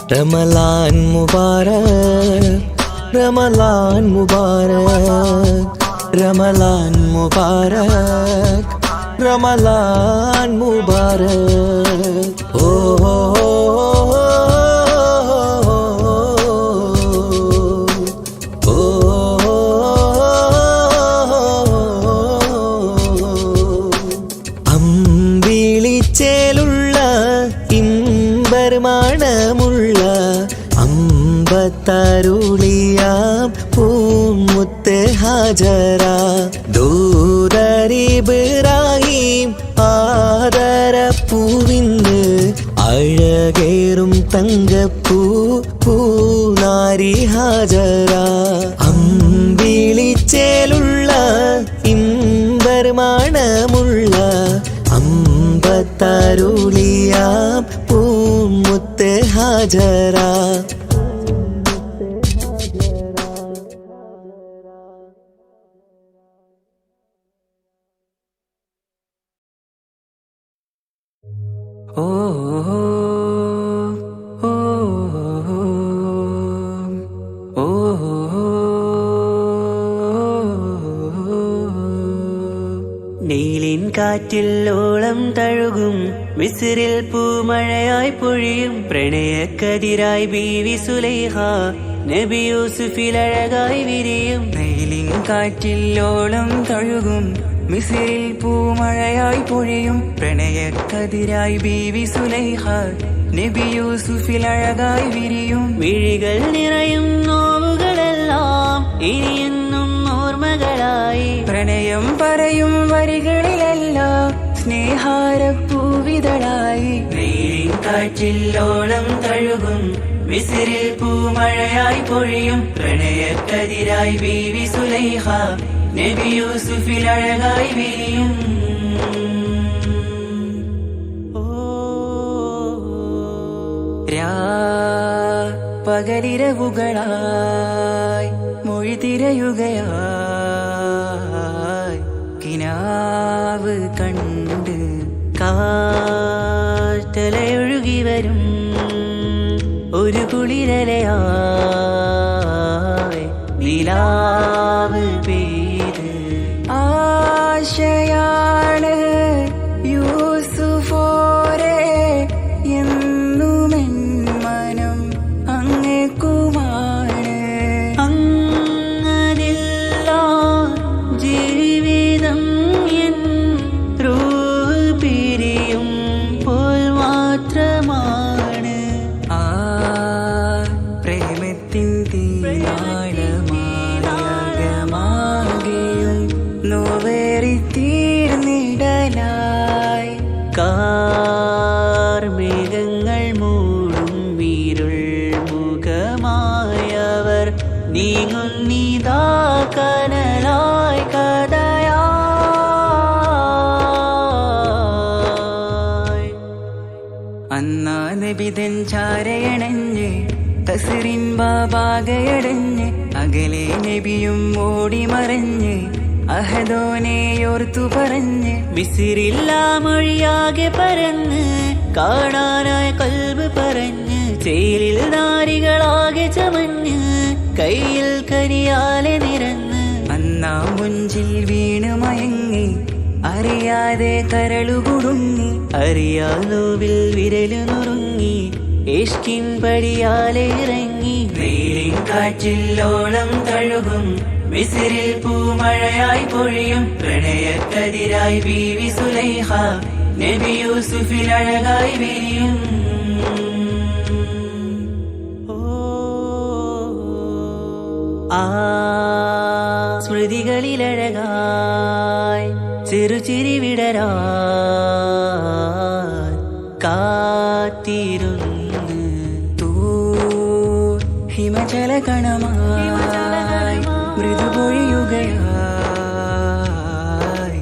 रमलान मुबारक, रमलान मुबारक, रमलान मुबारक, रमलान मुबारक। ओ അമ്പിളിച്ചേലുള്ള ഇമ്പർമണമുള്ള അമ്പത്തരുളിയാം പൂമുത്ത് ഹാജറ ദൂതരിബ്രാഹിം ആദരപ്പൂവിന്ന് അഴകേറും തങ്കപ്പൂ പൂനാരി ഹാജറ അമ്പിളിച്ചേലുള്ള ഇമ്പർമണമുള്ള അമ്പത്തരുളിയാം പൂമുത്ത് ഹാജറ ഓ ഓ ഓ നീലിൻ കാറ്റിൽ ഓളം തഴുകും മിസ്രിൽ പൂമഴയായി പൊഴിയും പ്രണയക്കതിരായി ബീവി സുലൈഹ നബി യൂസുഫിൽ അഴകായി വിരിയും. നീലിൻ കാറ്റിൽ ഓളം തഴുകും മിസ്രിൽ പൂമഴയായി പൊഴിയും പ്രണയക്കതിരായി ബീവി സുലൈഹ നബി യൂസുഫിൽ അഴകായി വിരിയും. മിഴികൾ നിറയും നോവുകളെല്ലാം ഇനിയെന്നും ഓർമ്മകളായി പ്രണയം പറയും വരികളിലെല്ലാം സ്നേഹാരപ്പൂവിതളായി. നീലിൻ കാറ്റിൽ ഓളം തഴുകും മിസ്രിൽ പൂമഴയായി പൊഴിയും പ്രണയക്കതിരായി ബീവി സുലൈഹ നബി യൂസുഫിൽ അഴകായി വിരിയും. പകലിരവുകളായി മൊഴി തിരയുകയായി കിനാവ് കണ്ട് കാറ്റലയൊഴുകി വരും ഒരു കുളിരലയായി നിലാവ് പെയ്ത് ആശയാണ് യൂസുഫോരെ എന്നുമെൻ മനം അങ്ങേക്കുമാണ്. അങ്ങനില്ല ജീവിതം എൻ റൂഹ് പിരിയും പോൽ മാത്രമാണ്. ആ പ്രേമത്തിൻ തീരാളമാകെയും നോവേറി തീർന്നിടലായി കാർമേഘങ്ങൾ മൂടും വീരുൾ മുഖമായവർ നീങ്ങുന്നിതാ കനലായി കഥയായി. അന്നാ നബിതൻ ചാരയണഞ്ഞ് തസ്റിൻ ബാബാകയടഞ്ഞ് അകലെ നബിയും ഓടി മറഞ്ഞ് അഹദോനെയോർത്തു പറഞ്ഞ് മിസ്രില്ലാ മൊഴിയാകെ പരന്ന് കാണാനായി കൽബ് പറഞ്ഞ് ചേലിൽ നാരികളാകെ ചമഞ്ഞ് കയ്യിൽ കരിയാലെ നിരന്ന് അന്നാ മുഞ്ചിൽ വീണ് മയങ്ങി അറിയാതെ കരളുകുടുങ്ങി അറിയാലോവിൽ വിരലു നുറുങ്ങി ഇഷ്കിൻ പടിയാലെ ഇറങ്ങി. നീലിൻ കാറ്റിൽ ഓളം തഴുകും മിസ്രിൽ പൂമഴയായി പൊഴിയും പ്രണയക്കതിരായി ബീവി സുലൈഹ നബി യൂസുഫിൽ അഴകായി വിരിയും. ആ സ്മൃതികളിലഴകായി ചെറുചിരി വിടരാൻ കാത്തിരുന്ന് ഹിമജല കണമായി മൃദുപൊഴിയുകയായി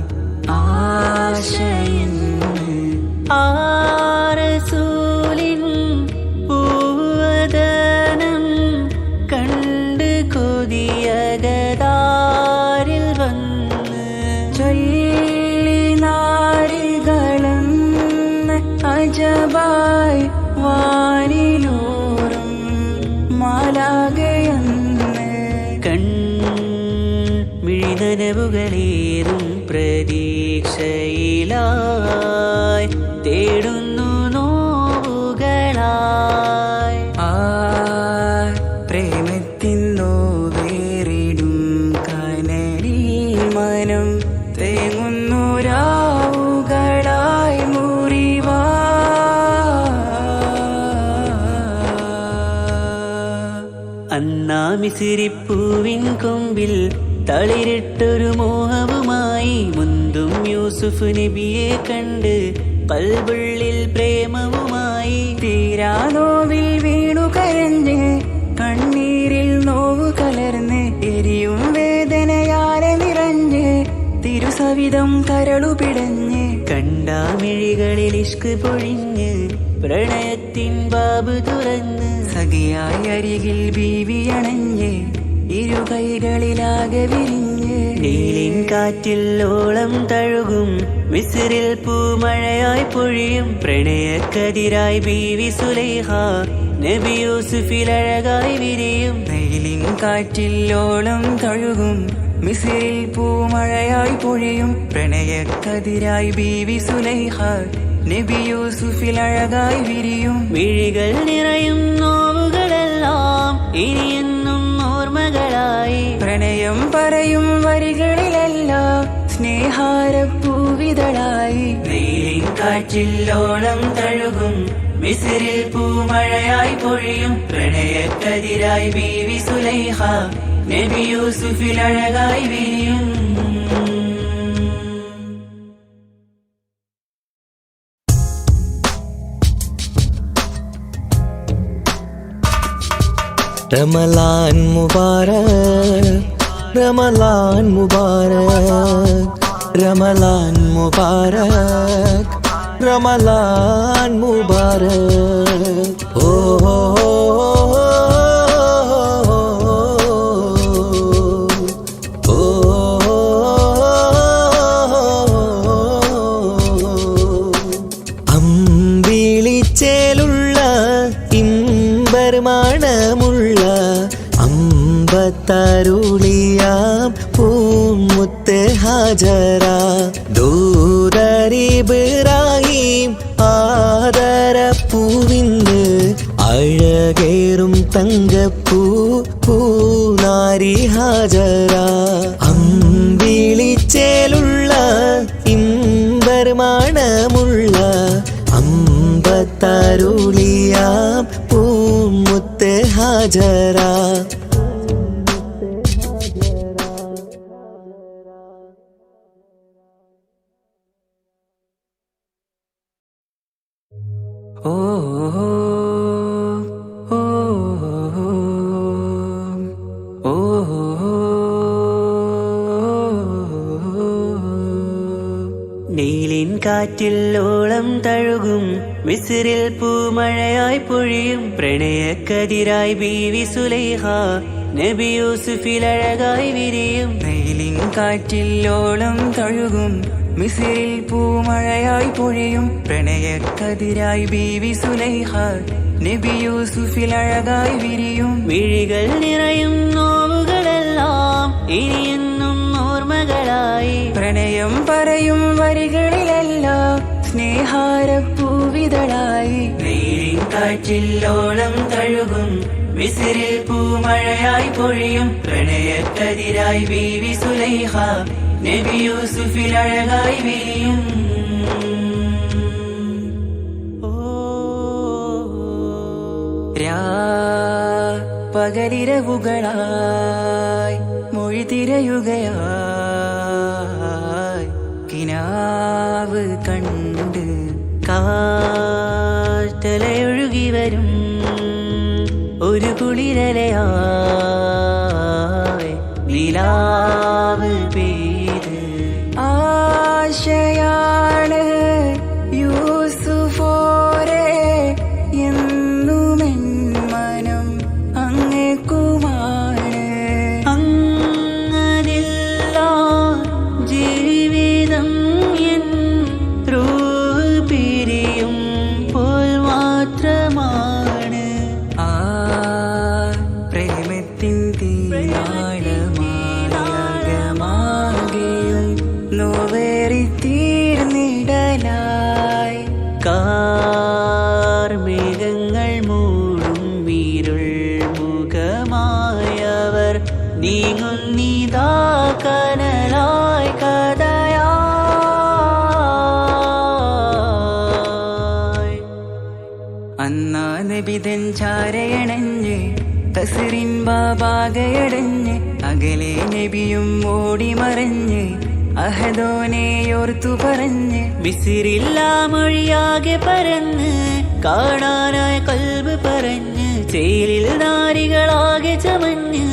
ആശയിൻ ആരസൂലിൻ പൂവദനം കണ്ട് കൊതിയകതാരിൽ വന്ന് ചൊല്ലി നാരികളും അജബായി വാനിലൂറും മുന്നിലായി തേടുന്നു നോവുകളായി. പ്രേമത്തിൻ നോവേറിടും കനലിൽ മനം തേങ്ങുന്നു രാവുകളായി മുറിവാ. അന്നാ മിസിരിപ്പൂവിൻ കൊമ്പിൽ തളിരിട്ടൊരു മോഹവുമായി മുന്തും യൂസുഫ് നബിയെ കണ്ട് കൽബുള്ളിൽ പ്രേമവുമായി. തീരാ നോവിൽ വീണു കരഞ്ഞ് കണ്ണീരിൽ നോവ് കലർന്ന് എരിയും വേദനയാലെ നിറഞ്ഞ് തിരുസവിധം കരളു പിടഞ്ഞ് കണ്ടാമിഴികളിൽ ഇഷ്ക് പൊഴിഞ്ഞ് പ്രണയത്തിൻ ബാബ് തുറന്ന് സഖിയായി അരികിൽ ബീവി അണഞ്ഞ് ഇരു കൈകളിലാകെ വിരിഞ്ഞ് നീലിൻ കാറ്റിൽ ഓളം തഴുകും മിസ്രിൽ പൂമഴയായി പൊഴിയും പ്രണയക്കതിരായി ബീവി സുലൈഹ നബി യൂസുഫിൽ അഴകായി വിരിയും. വെയിലിൻ കാറ്റിൽ ഓളം തഴുകും മിസിരിൽ പൂമഴയായി പൊഴിയും പ്രണയക്കതിരായി ബീവി സുലൈഹ നബി യൂസുഫിൽ അഴകായി വിരിയും. വിഴികൾ നിറയും നോവുകളെല്ലാം ഇനിയെന്നും ഓർമ്മകളായി. പ്രണയം പറയും വരികളിലെല്ലാം സ്നേഹാരപ്പൂവിതളായി. വെയിലിൻ കാറ്റിൽ ഓളം തഴുകും മിസ്രിൽ പൂമഴയായി പൊഴിയും പ്രണയക്കതിരായി ബീവി സുലൈഹ നബി യൂസുഫിൽ അഴകായി വിരിയും. റമലാൻ മുബാരക് റമലാൻ മുബാരക് റമലാൻ മുബാരക് റമലാൻ മുബാരക്. ഓ അമ്പിളിച്ചേലുള്ള ഇമ്പർമാണമുള്ള അമ്പത്തരുളിയാം പൂമുത്ത് ഹാജറ ദൂരരിബ്രാഹിം ആദരപ്പൂവിന്ന് അഴകേറും തങ്കപ്പൂ പൂനാരി ഹാജറ. അമ്പിളിച്ചേലുള്ള ഇമ്പർമാണമുള്ള അമ്പത്തരുളിയാം പൂമുത്ത് ഹാജറ. ഓ ഓ ഓ നീലിൻ കാറ്റിൽ ഓളം തഴുകും മിസ്രിൽ പൂമഴയായി പൊഴിയും പ്രണയക്കതിരായി ബീവി സുലൈഹ നബി യൂസുഫിൽ അഴകായി വിരിയും. വെയിലിൻ കാറ്റിൽ ഓളം തഴുകും മിസിരിൽ പൂമഴയായി പൊഴിയും പ്രണയക്കതിരായി ബീവി സുലൈഹ നബി യൂസുഫിൽ അഴകായി വിരിയും. മിഴികൾ നിറയും നോവുകളെല്ലാം ഇനിയെന്നും ഓർമ്മകളായി. പ്രണയം പറയും വരികളിലെല്ലാം സ്നേഹാരപ്പൂവിതളായി. വെയിലിൻ കാറ്റിൽ ഓളം തഴുകും മിസ്രിൽ പൂമഴയായി പൊഴിയും പ്രണയക്കതിരായി ബീവി സുലൈഹ നബി യൂസുഫിൽ അഴകായി വിരിയും. പകലിരവുകളായി മൊഴി തിരയുകയായി കിനാവ് കണ്ട് കാറ്റലയൊഴുകി വരും ഒരു കുളിരലയായി നിലാവ് പെയ്ത് ആശയാണ് യൂസുഫോരെ എന്നുമെൻ മനം അങ്ങേക്കുമാണ്. അങ്ങനില്ല ജീവിതം എൻ റൂഹ് പിരിയും പോൽ മാത്രമാണ്. ആ പ്രേമത്തിൻ തീരാളമാകെയും നോവേറി നബിതൻ ചാരയണഞ്ഞ് കസറിൻ ബാബാകയടഞ്ഞ് അകലെ നബിയും ഓടി മറഞ്ഞ് അഹദോനെയോർത്തു പറഞ്ഞ് മിസിറില്ലാ മൊഴിയാകെ പരന്ന് കാണാനായ കൽബ് പറഞ്ഞ് ചേലിൽ നാരികളാകെ ചമഞ്ഞ്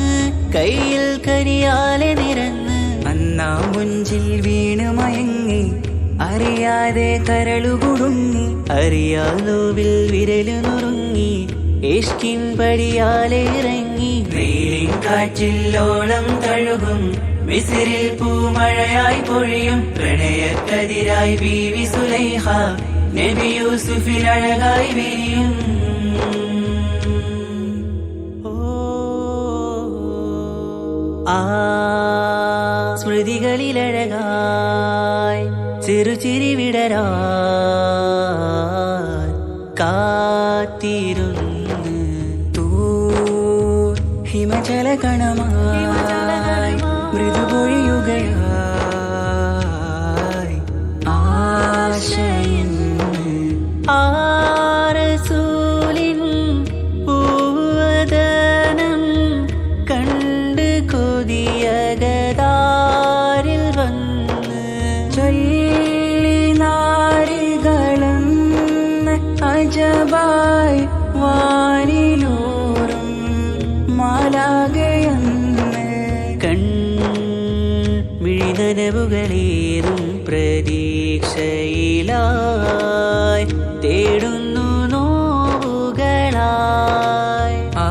കയ്യിൽ കരിയാലെ നിരന്ന് അന്നാ മുഞ്ചിൽ വീണ് മയങ്ങി അറിയാതെ കരളുകുടുങ്ങി അറിയാലോവിൽ വിരലു നുറുങ്ങി ഇഷ്കിൻ പടിയാലെ ഇറങ്ങി വെയിലിൻ കാറ്റില്ലോളം തഴുകും മിസിറിൽ പൂമഴയായി പൊഴിയും പ്രണയക്കതിരായി ബീവി സുലൈഹ നബി യൂസുഫിൽ അഴകായി വിരിയും ആ സ്മൃതികളിലഴകായി ചെറുചിരി വിടരാ കാത്തിരുന്ന് ഹിമജല കണമായി മൃദുപൊഴിയുകയായി ആശയിന്ന് ആരസൂലിൻ പൂവദനം കണ്ട് കൊതിയകതാരിൽ വന്ന് ചൊല്ലി നാരികളെന്ന് അജബായി വാനിലൂറും മാലാകയെന്ന് മിഴിനനവുകളേറും പ്രതീക്ഷയിലായി തേടുന്നു നോവുകളായി ആ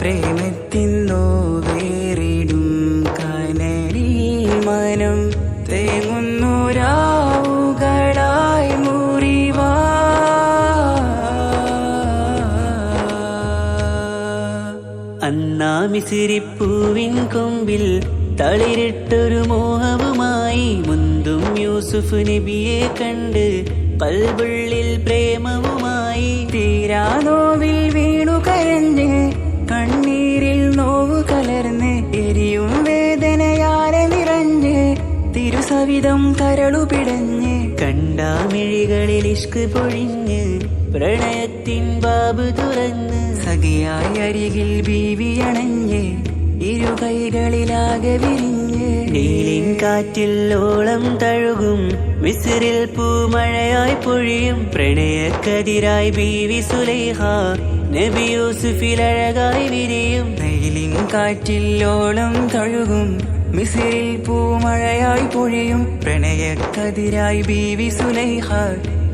പ്രേമത്തിൻ നോവേറിടും കനലിൽ മനം തേങ്ങുന്നു രാവുകളായി മുറിവാ അന്നാ മിസിരിപ്പൂവിൻ കൊമ്പിൽ തളിരിട്ടൊരു മോഹവുമായി മുന്തും യൂസുഫ് നബിയെ കണ്ട് കൽബുള്ളിൽ പ്രേമവുമായി തീരാ നോവിൽ വീണു കരഞ്ഞ് കണ്ണീരിൽ നോവ് കലർന്ന് എരിയും വേദനയാലെ നിറഞ്ഞ് തിരുസവിധം കരളു പിടഞ്ഞ് കണ്ടാമിഴികളിൽ ഇഷ്ക് പൊഴിഞ്ഞ് പ്രണയത്തിൻ ബാബ് തുറന്ന് സഖിയായി അരികിൽ ബീവി അണഞ്ഞ് ഇരു കൈകളിലാകെ വിരിഞ്ഞ് നീലിൻ കാറ്റില്ലോളം തഴുകും മിസിറിൽ പൂമഴയായി പൊഴിയും പ്രണയക്കതിരായി ബീവി സുലൈഹ നബി യൂസുഫിൽ അഴകായി വിരിയും വെയിലിൻ കാറ്റില്ലോളം തഴുകും മിസിറിൽ പൂമഴയായി പൊഴിയും പ്രണയക്കതിരായി ബീവി സുലൈഹ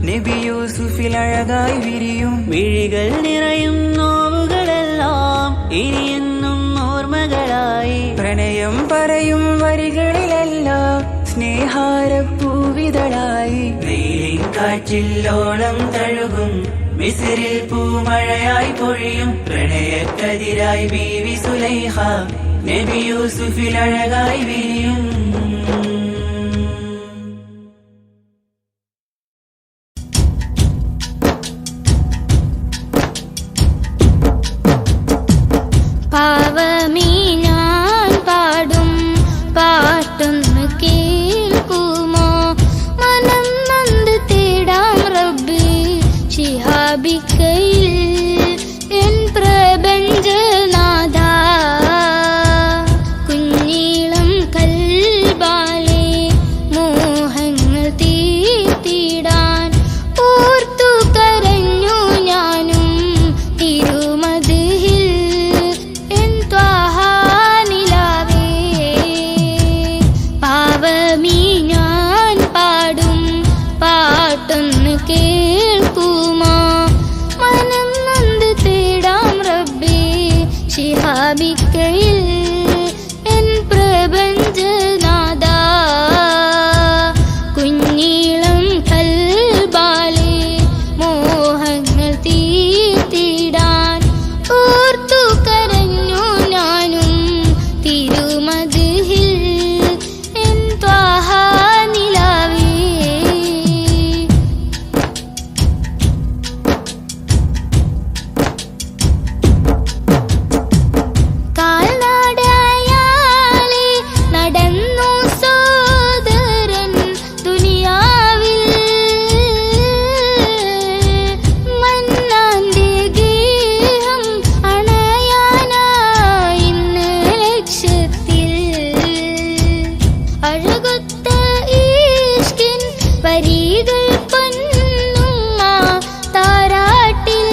നബി യൂസുഫിൽ അഴകായി വിരിയും മിഴികൾ നിറയും നോവുകളെല്ലാം ഇനിയെന്നും ഓർമ്മകളായി പ്രണയം പറയും വരികളിലെല്ലാം സ്നേഹാരപ്പൂവിതളായി വെയിലിൻ കാറ്റില്ലോളം തഴുകും മിസിറിൽ പൂമഴയായി പൊഴിയും പ്രണയക്കതിരായി ബീവി സുലൈഹ നബി യൂസുഫിൽ അഴകായി വിരിയും പാവമീ ഞാൻ പാടും പാട്ടൊന്ന് കേൾക്കുമോ മനം നന്ദി തേടാം റബ്ബി ശിഹാബിക്കയിൽ എൻ പ്രപഞ്ചനാഥ കുഞ്ഞീളം കൽ വരികൾ പൊന്നുമ്മ താരാട്ടിൽ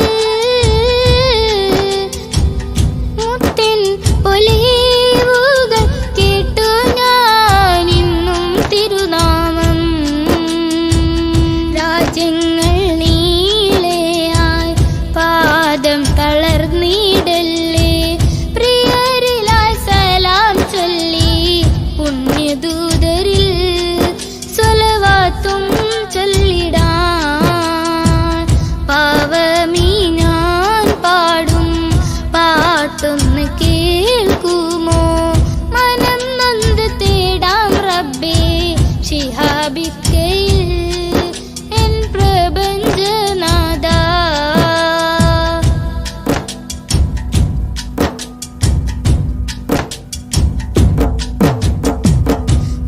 മുത്തിൻ പൊലിവുകൾ കേട്ടു ഞാനിന്നും തിരുനാമം രാജ്യങ്ങൾ നീളെയായി പാദം തളർന്നിടല്ലേ പ്രിയരിലായി സലാം ചൊല്ലി പുണ്യദൂതരിൽ സ്വലവാത്തും ചൊല്ലിടാൻ പാവമീ ഞാൻ പാടും പാട്ടൊന്ന് കേൾക്കുമോ മനം നൊന്ത് തേടാം റബ്ബേ ശിഹാബിക്കയിൽ എൻ പ്രപഞ്ചനാഥ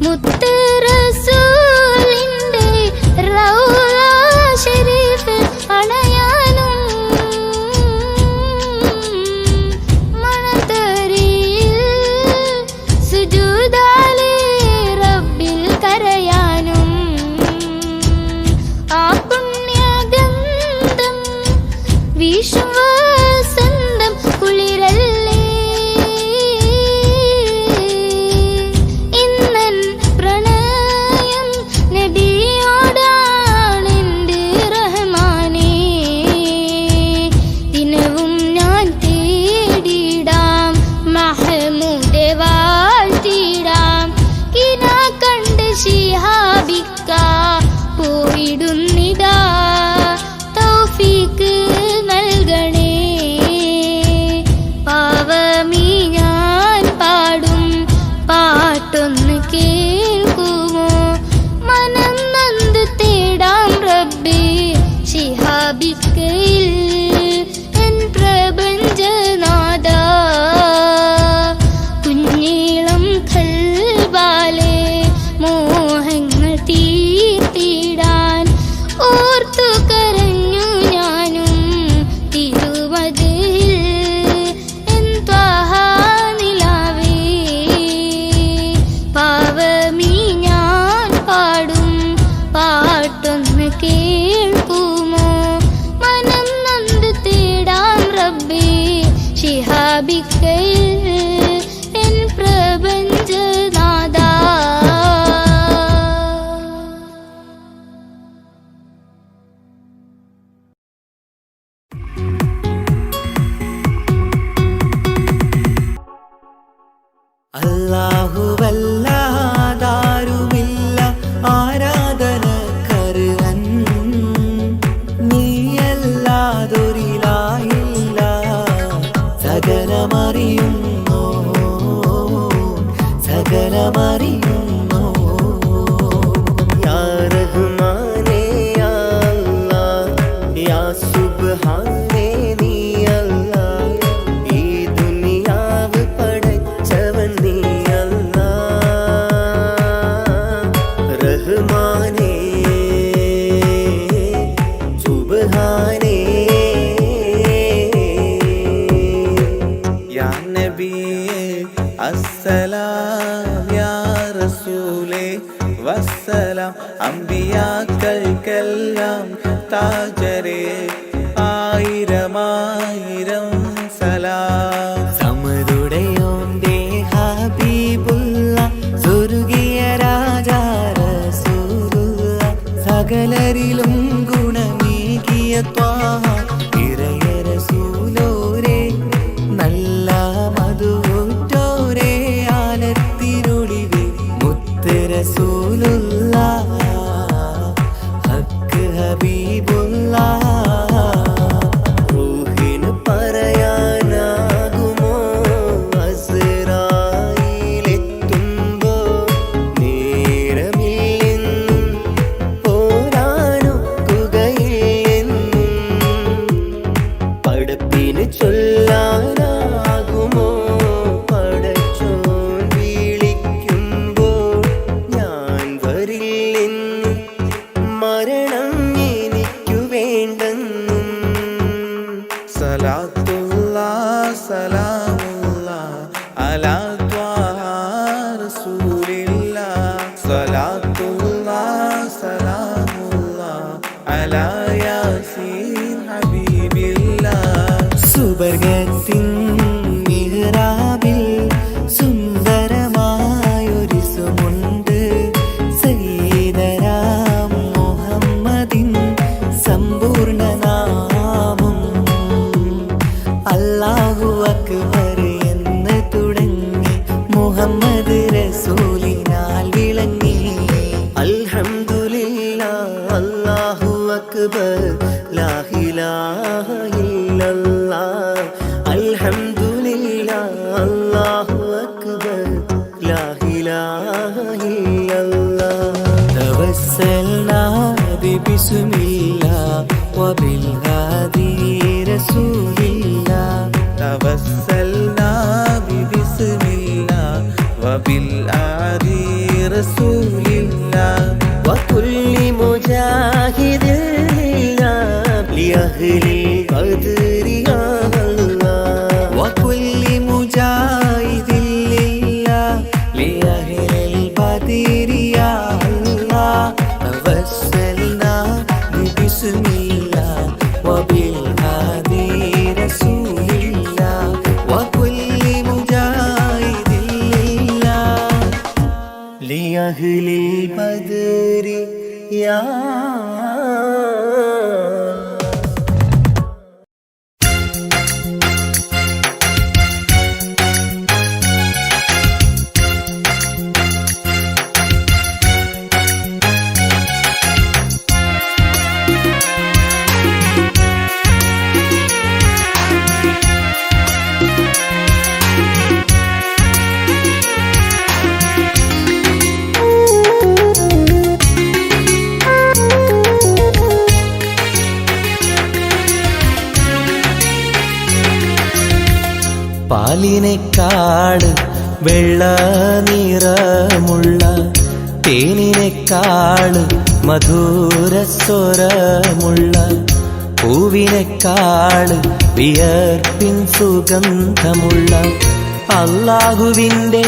മുത്ത് റസൂലിന്റെ റൗള ശരീഫ് അണയാനും മണത്തരിയിൽ സുജൂദാലെ റബ്ബിൽ കരയാനും ആ പുണ്യഗന്ധം വീശും വസന്തം കുളിരല്ലേ ഇന്നൻ പ്രണയം നബിയോടാണെന്റെ റഹ്മാനേ ദിനവും ഞാൻ തേടിടാം മഹമൂദെ വാഴ്ത്തിടാം കിനാ കണ്ട് ശിഹാബിക്ക പോയിടുന്നിതാ തൗഫീക്ക് നൽകണേ പാവമീ ഞാൻ പാടും പാട്ടൊന്ന് കേൾക്കുമോ മനം നൊന്ത് തേടാം റബ്ബേ ശിഹാബിക്കയിൽ എൻ പ്രപഞ്ചനാഥ കുഞ്ഞീളം കൽബാലെ മോഹങ്ങൾ തീർത്തിടാൻ ഓർത്തു കരഞ്ഞു ഞാനും തിരുമതിൽ എൻ ത്വാഹ നിലാവേ പാവമീ ഞാൻ പാടും പാട്ടൊന്ന് കേൾക്കുമോ മനം നൊന്ത് തേടാം റബ്ബേ ശിഹാബിക്കയിൽ എൻ പ്രപഞ്ചനാഥ അല്ലാഹുവല്ലാതാരുമില്ല ആരാധനക്കർഹൻ നീയല്ലാതൊരിലായില്ല സകലമറിയുന്നോ സകലമറിയുന്നോ യാ റഹ്മാനേ യാ അല്ലാഹ് യാ സുബ്ഹാനേ നീ അല്ലാഹ് ഈ ദുനിയാവ് പടച്ചവൻ നീ അല്ലാഹ് റഹ്മാനേ സുബ്ഹാനേ യാ നബിയേ അസ്സലാം യാ റസൂലേ വസ്സലാം അമ്പിയാക്കൾക്കെല്ലാം താജരേ ആയിരമായിരം സലാം സമരുടയോന്റെ ഹബീബുള്ള സ്വർഗീയ രാജാ റസൂലുള്ള സകലരിലും ഗുണമേകിയ ത്വാഹ ഇറയ റസൂലോരേ നല്ല മധുറ്റോരേ ആലത്തിരുളിവേ മുത്ത് റസൂലുള്ള ഹക്ക് ഹബീബുള്ള റൂഹിന് പറയാനാകുമോ അസ്റായിലെത്തുമ്പോ നേരമില്ലെന്നും പോരാനൊക്കുകയില്ലെന്നും പടപ്പിന് ചൊല്ലാനാകുമോ പടച്ചോൻ വിളിക്കുമ്പോൾ ഞാൻ വരില്ലെന്നും മരണം എനിക്കു വേണ്ടെന്നും സലാത്തുല്ലാഹ് സലാമുല്ലാഹ് അലാ ത്വാഹ റസൂലില്ലാഹ് സലാത്തുല്ലാഹ് സലാം على ياسين حبيب الله സുബർഗത്തിൻ മിഹ്റാബിൽ സുന്ദരമായൊരിസുമുണ്ട് സയ്യിദനാം മുഹമ്മദിൻ സമ്പൂർണ്ണ നാമം അല്ലാഹു അക്ബർ എന്ന് തുടങ്ങി മുഹമ്മദ് റസൂലിനാൽ വിളങ്ങി അൽഹംദുലില്ലാഹ് അല്ലാഹു അക്ബർ ലാ ഇലാഹ ഇല്ലല്ലാഹ് അൽഹംദുലില്ലാഹ് അല്ലാഹു അക്ബർ ലാ ഇലാഹ ഇല്ലല്ലാഹ് തവസ്സൽനാ ബിസ്മില്ലാഹ് വബിൽ ഹാദി റസൂലില്ലാഹ് തവസ്സൽനാ ബിസ്മില്ലാഹ് വബിൽ ഹാദി റസൂലില്ലാഹ് وكل مجاهد لله لأهل القدر يا الله وكل مجاهد لله لأهل البدر يا الله توسلنا بسم الله وبالهادي رسول الله وكل مجاهد لله لأهل البدر يا പാലിനേക്കാട് വെള്ള നിറമുള്ള തേനിനേക്കാട് മധുരസ്വരമുള്ള പൂവിനേക്കാട് വിയർപ്പിൻ സുഗന്ധമുള്ള അല്ലാഹുവിൻ്റെ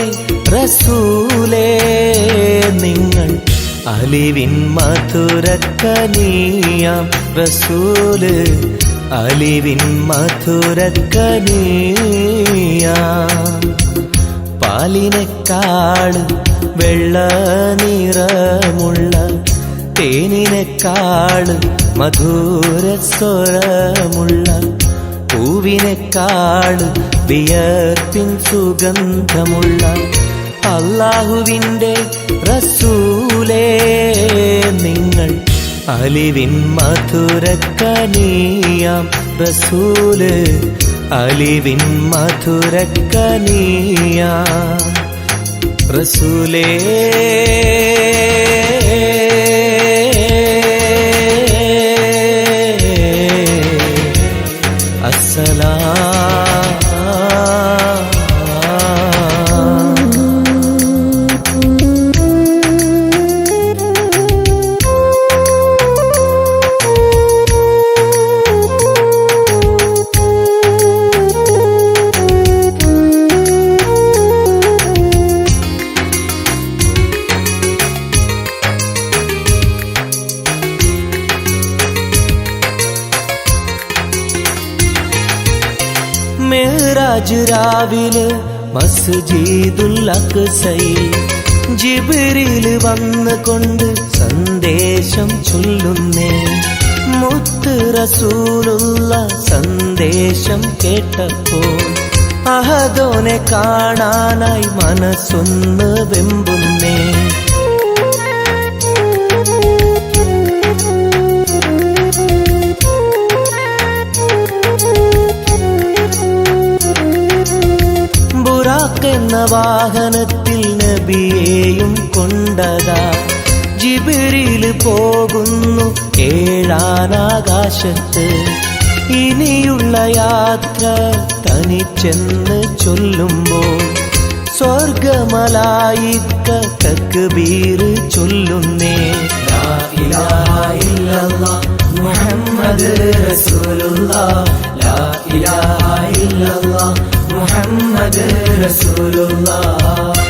റസൂലേ നിങ്ങൾ അലിവിൻ മധുരക്കനിയാം റസൂല് അലിവിൻ മധുരക്കനിയാം പാലിനേക്കാട് വെള്ള നിറമുള്ള തേനിനേക്കാട് മധുരസ്വരമുള്ള പൂവിനേക്കാട് വിയർപ്പിൻ സുഗന്ധമുള്ള അല്ലാഹുവിൻ്റെ റസൂലേ നിങ്ങൾ അലിവിൻ മധുരക്കനിയാം റസൂല് അലിവിൻ മധുരക്കനിയാം റസൂലേ മിഅ്റാജ് രാവിലെ മസ്ജിദുൽ അഖ്സയിൽ ജിബ്രീൽ വന്നുകൊണ്ട് സന്ദേശം ചൊല്ലുന്നേ മുത്ത് റസൂലുള്ള സന്ദേശം കേട്ടപ്പോൾ അഹദോനെ കാണാനായി മനസ്സൊന്ന് വെമ്പുന്നേ എന്ന വാഹനത്തിൽ നബിയെയും കൊണ്ടതാ ജിബ്രീൽ പോകുന്നു ഏഴാനാകാശത്ത് ഇനിയുള്ള യാത്ര തനിച്ചെന്ന് ചൊല്ലുമ്പോൾ സ്വർഗമലായിക്ക തക്ബീർ ചൊല്ലുന്നേ ലാ ഇലാഹ ഇല്ലല്ലാഹ് മുഹമ്മദ് റസൂലുള്ളാഹ് ലാ ഇലാഹ ഇല്ലല്ലാഹ് മുഹമ്മദ് റസൂലുള്ളാഹ്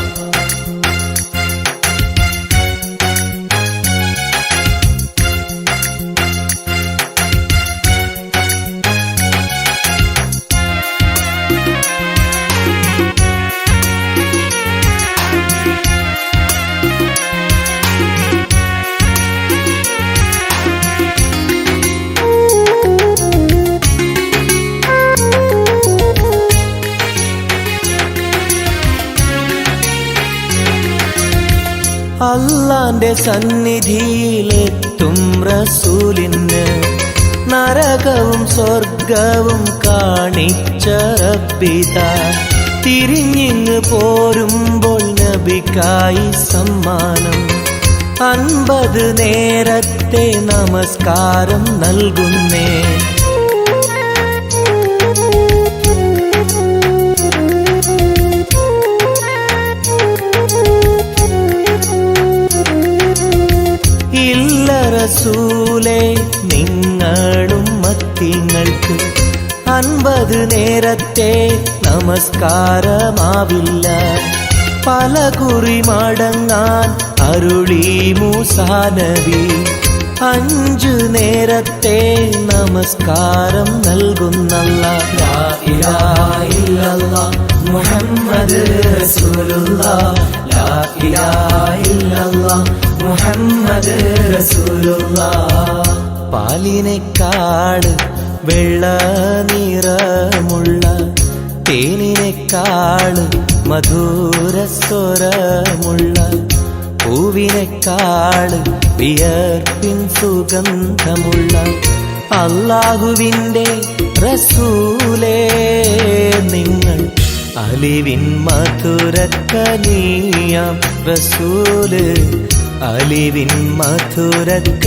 അല്ലാന്റെ സന്നിധിയിലെത്തും റസൂലിന് നരകവും സ്വർഗവും കാണിച്ച റബ്ബിത തിരിഞ്ഞിങ്ങ് പോരുമ്പോൾ നബിക്കായി സമ്മാനം 50 നേരത്തെ നമസ്കാരം നൽകുന്നേ. ഇല്ല റസൂലേ നിങ്ങളും മത്തിങ്ങൾക്ക് 50 നേരത്തെ നമസ്കാരമാവില്ല. പല കുറി മടങ്ങാൻ അരുളി മൂസാ നബി 5 നേരത്തെ നമസ്കാരം നൽകുന്നല്ലാഹ്. ലാ ഇലാഹ ഇല്ലല്ലാഹ് മുഹമ്മദ് റസൂലുള്ളാഹ്. ലാ ഇലാഹ ഇല്ലല്ലാഹ് മുഹമ്മദ് റസൂലുള്ളാഹ്. പാലിനെക്കാട് വെള്ള നിറമുള്ള തേനിനെക്കാട് മധുരസ്വരമുള്ള പൂവിനെക്കാട് വിയർപ്പിൻ സുഗന്ധമുള്ള അല്ലാഹുവിൻ്റെ റസൂലേ നിങ്ങൾ അലിവിൻ മധുരക്കനിയാം റസൂല് അലിവിൻ മധുരക്കനിയാം.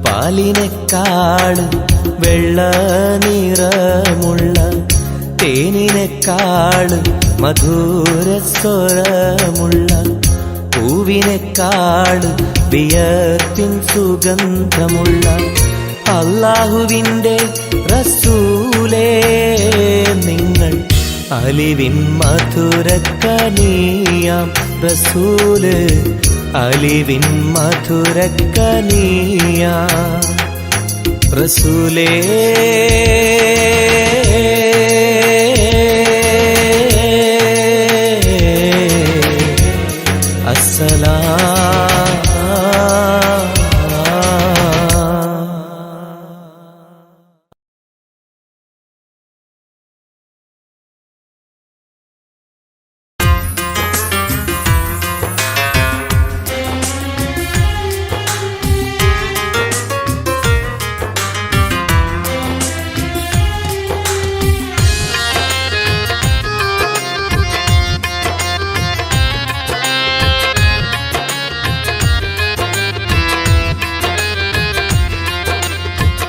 പാലിനെക്കാട് വെള്ള നിറമുള്ള തേനിനെക്കാട് മധുരസ്വരമുള്ള പൂവിനെക്കാട് വിയർപ്പിൻ സുഗന്ധമുള്ള അല്ലാഹുവിൻ്റെ റസൂലേ നിങ്ങൾ അലിവിൻ മധുരക്കനിയാം റസൂല് അലിവിൻ മധുരക്കനിയാം റസൂലേ.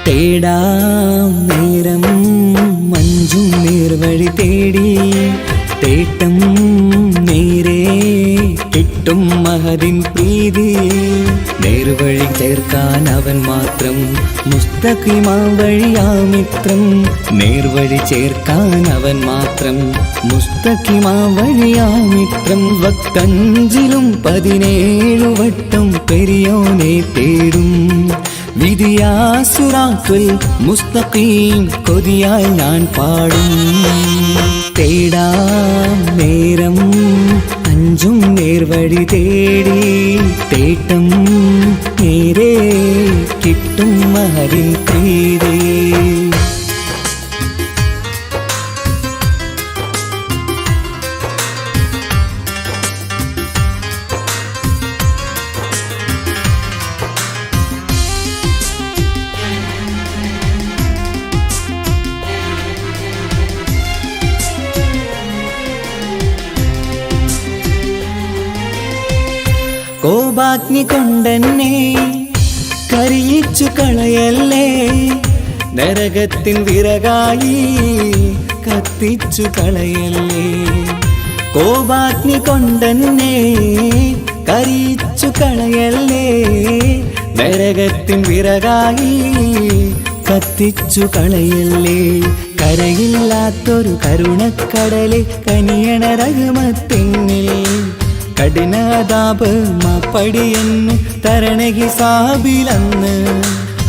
തേടാം നേരം മഞ്ചും നേർവഴി തേടി തേട്ടം നേരെ കിട്ടും മഹദിൻ പ്രീതി. നേർവഴി ചേർക്കാൻ അവൻ മാത്രം മുസ്തഖിമാ വഴിയാ മിത്രം. നേർവഴി ചേർക്കാൻ അവൻ മാത്രം മുസ്തഖിമാ വഴിയാ മിത്രം. വക്തഞ്ചിലും 17 വട്ടം പെരിയോനെ തേടും വിധിയാ സിറാത്തുൽ മുസ്തഖീം കൊതിയായി ഞാൻ പാടും. തേടാം നേരം അഞ്ചും നേർവഴി തേടി തേട്ടം നേരെ കിട്ടും മഹരിൻ പ്രീതി. കോപാഗ്നി കൊണ്ടെന്നെ കരിയിച്ചു കളയല്ലേ, നരകത്തിൻ വിറകായി കത്തിച്ചു കളയല്ലേ. കോപാഗ്നി കൊണ്ടെന്നെ കരിയിച്ചു കളയല്ലേ, നരകത്തിൻ വിറകായി കത്തിച്ചു കളയല്ലേ. കരയില്ലാത്തൊരു കരുണക്കടലെ കനിയണ റഹ്മത്തിന്നിൽ കഠിനതാപ് മാപ്പടിയെന്ന് തരണ ഹിസാബിലന്ന്.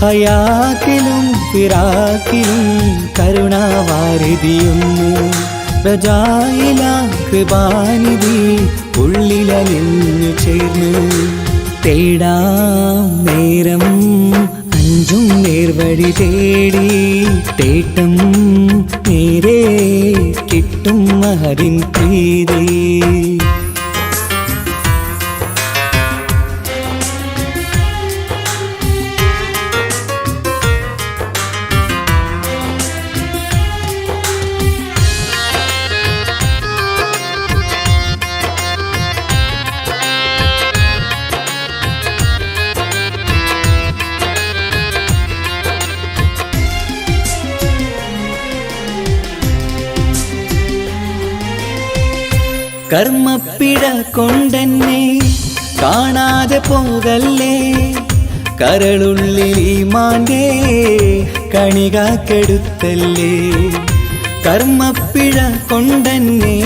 ഹയാത്തിലും ഫിറാക്കിലും കരുണാവാരിതിയൊന്ന് പ്രജായില കൃപാനിധി ഉള്ളിലലിഞ്ഞു ചേർന്ന്. തേടാം നേരം അഞ്ചും നേർവഴി തേടി തേട്ടം നേരെ കിട്ടും മഹരിൻ പ്രീതി. കർമ്മപ്പിഴ കൊണ്ടെന്നെ കാണാതെ പോകല്ലേ, കരളുള്ളിൽ ഈമാന്റെ കണികാക്കെടുത്തല്ലേ. കർമ്മപ്പിഴ കൊണ്ടെന്നെ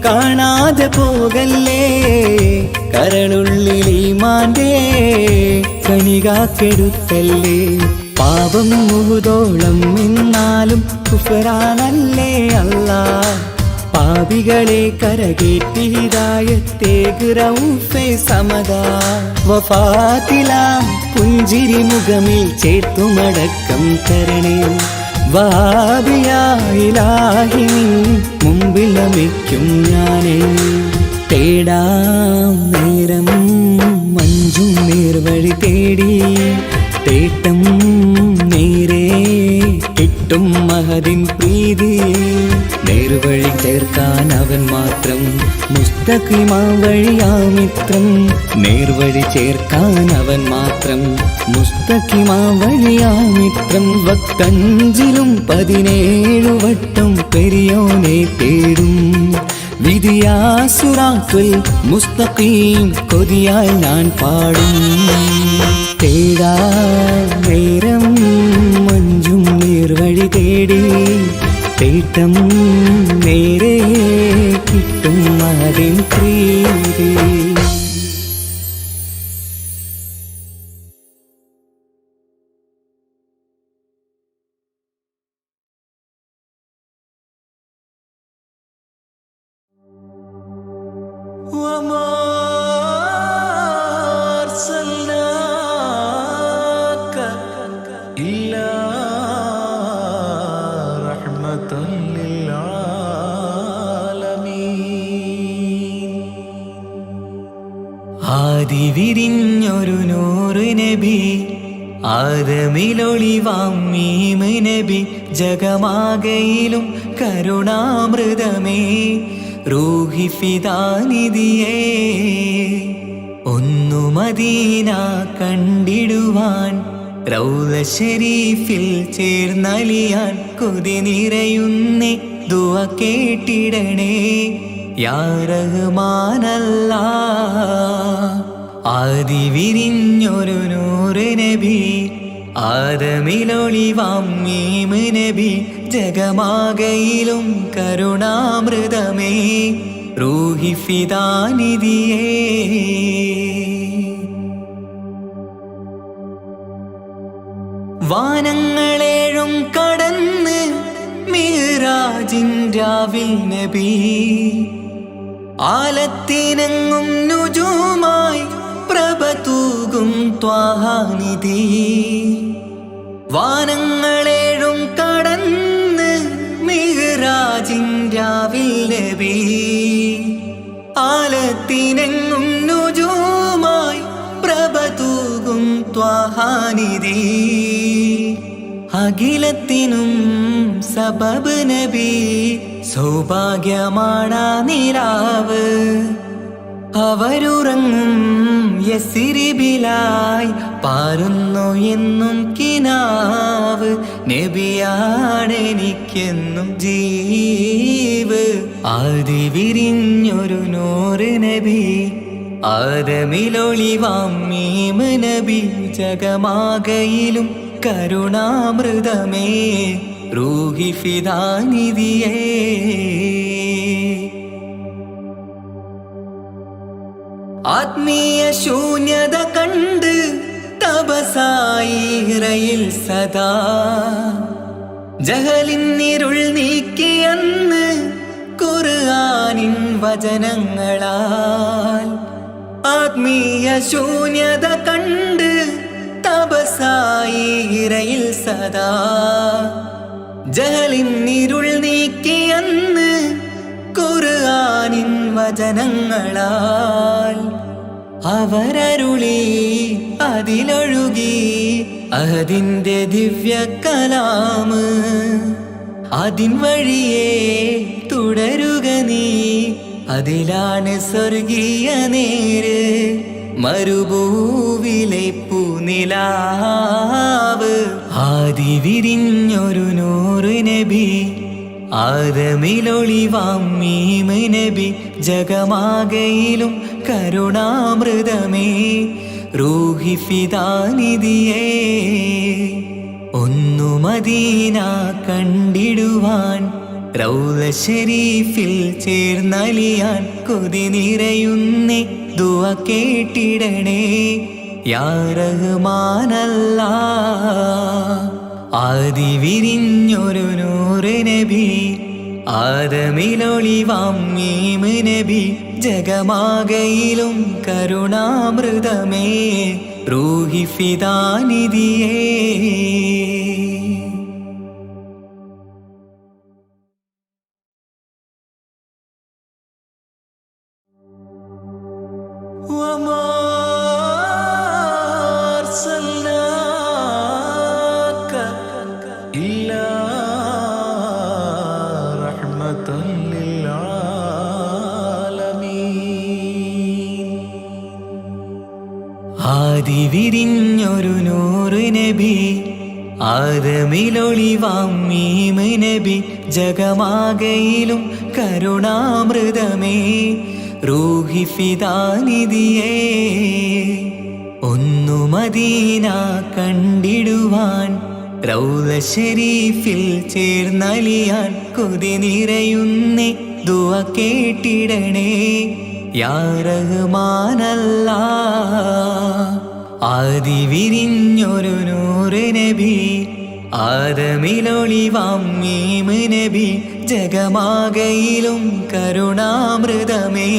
കാണാതെ പോകല്ലേ, കരളുള്ളിൽ ഈമാന്റെ കണികാക്കെടുത്തല്ലേ. പാപം മുഹുദോളം എന്നാലും കുഫറാനല്ലേ അല്ലാ, പാപികളെ കരകേറ്റി ഹിദായത്തേക് റഊഫേ സമദാ. വഫാത്തിലാം പുഞ്ചിരി മുഖമിൽ ചേർത്തുമടക്കം തരണേ, വഹാബിയായിലാഹി മുമ്പിൽ നമിക്കും ഞാനേ. തേടാം നേരം മഞ്ചും നേർവഴി തേടി, തേട്ടം നേരെ കിട്ടും മഹദിൻ പ്രീതി. നേർവഴി ചേർക്കാൻ അവൻ മാത്രം, മുസ്തഖിമാ വഴിയാ മിത്രം. നേർവഴി ചേർക്കാൻ അവൻ മാത്രം, മുസ്തഖിമാ വഴിയാ മിത്രം. വക്കഞ്ചിലും 17 വട്ടം പെരിയോനെ തേടും, വിധിയാ സിറാത്തുൽ മുസ്തഖീം കൊതിയായി ഞാൻ പാടും. തേടാ നേരം മഞ്ചും നേർവഴി തേടി, തേട്ടം നേരെ കിട്ടും മഹദിൻ പ്രീതി. ആദിവിരിഞ്ഞൊരു നൂറ് നബി, ആദമിലൊളിവാം മീമ് നബി. ജഗമാകയിലും കരുണാമൃതമേ, റൂഹി ഫിദാനിധിയേ. ഒന്നു മദീന കണ്ടിടുവാൻ, റൗള ശരീഫിൽ ചേർന്നലിയാൻ കൊതി നിറയുന്നേ. ദുആ കേട്ടിടണേ യാ റഹ്മാനല്ലാ. ആദിവിരിഞ്ഞൊരു നൂറ് നബി, ആദമിലൊളിവാം മീമ് നബി. ജഗമാകയിലും കരുണാമൃതമേ, റൂഹി ഫിദാനിധിയേ. വാനങ്ങളേഴും കടന്ന് മിഹ്റാജിൻ രാവിൽ നബി, ആലത്തിനെങ്ങും നുജൂമായി പ്രഭ തൂകും ത്വാഹാനിധി. വാനങ്ങളേഴും കടന്ന് മിഹ്റാജിൻ രാവിൽ നബി, ആലത്തിനെങ്ങും നുജൂമായി പ്രഭ തൂകും ത്വാഹാനിധി. അഖിലത്തിനും സബബ് നബി, സൗഭാഗ്യമാണാ നിലാവ്. അവരുറങ്ങും യസിരിബിലായി പാരുന്നു എന്നും കിനാവ്. നബിയാണെനിക്കെന്നും ജീവ്. ആദിവിരിഞ്ഞൊരു നൂറ് നബി, ആദമിലൊളിവാം മീമ് നബി. ജഗമാകയിലും കരുണാമൃതമേ, റൂഹി ഫിദാനിധിയേ. ആത്മീയ ശൂന്യത കണ്ട് തപസായി ഇറയിൽ സദാ, ജഹലിന്നിരുൾ നീക്കിയന്ന് ഖുർആനിൻ വചനങ്ങളാൽ. ആത്മീയ ശൂന്യത കണ്ട് തപസായി ഇറയിൽ സദാ, ജഹലിന്നിരുൾ നീക്കിയന്ന് ഖുർആനിൻ വചനങ്ങളാൽ. അവരരുളി അതിലൊഴുകി അതിന്റെ ദിവ്യ കലാമ്. അതിൻ വഴിയേ തുടരുക നീ, അതിലാണ് സ്വർഗീയ നേര്. മരുഭൂവിലെ പൂനിലാവ്. ആദിവിരിഞ്ഞൊരു നൂറ് നബി, ആദമിലൊളിവാം മീമ് നബി ജഗമാകയിലും കരുണാമൃതമേ റൂഹി ഫിദാനിധിയേ ഒന്നു മദീന കണ്ടിടുവാൻ റൗള ശരീഫിൽ ചേർന്നലിയാൻ കൊതി നിറയുന്നേ ദുആ കേട്ടിടണേ യാ റഹ്മാനല്ലാ ആദി വിരിഞ്ഞൊരു നൂറ് നബി ആദമിലൊളിവാം മീമ് നബി ജഗമാകയിലും കരുണാമൃതമേ റൂഹി ഫിദാനിധിയേ ആദി വിരിഞ്ഞൊരു നൂറ് നബി ആദമിലൊളിവാം മീമ് നബി ജഗമാകയിലും കരുണാമൃതമേ റൂഹി ഫിദാനിധിയേ ഒന്നു മദീന കണ്ടിടുവാൻ റൗള ശരീഫിൽ ചേർന്നലിയാൻ കൊതി നിറയുന്നേ ദുആ കേട്ടിടണേ യാ റഹ്മാനല്ലാ ആദി വിരിഞ്ഞൊരു നൂറ് നബി ആദമിലൊളിവാം മീമ് നബി ജഗമാകയിലും കരുണാമൃതമേ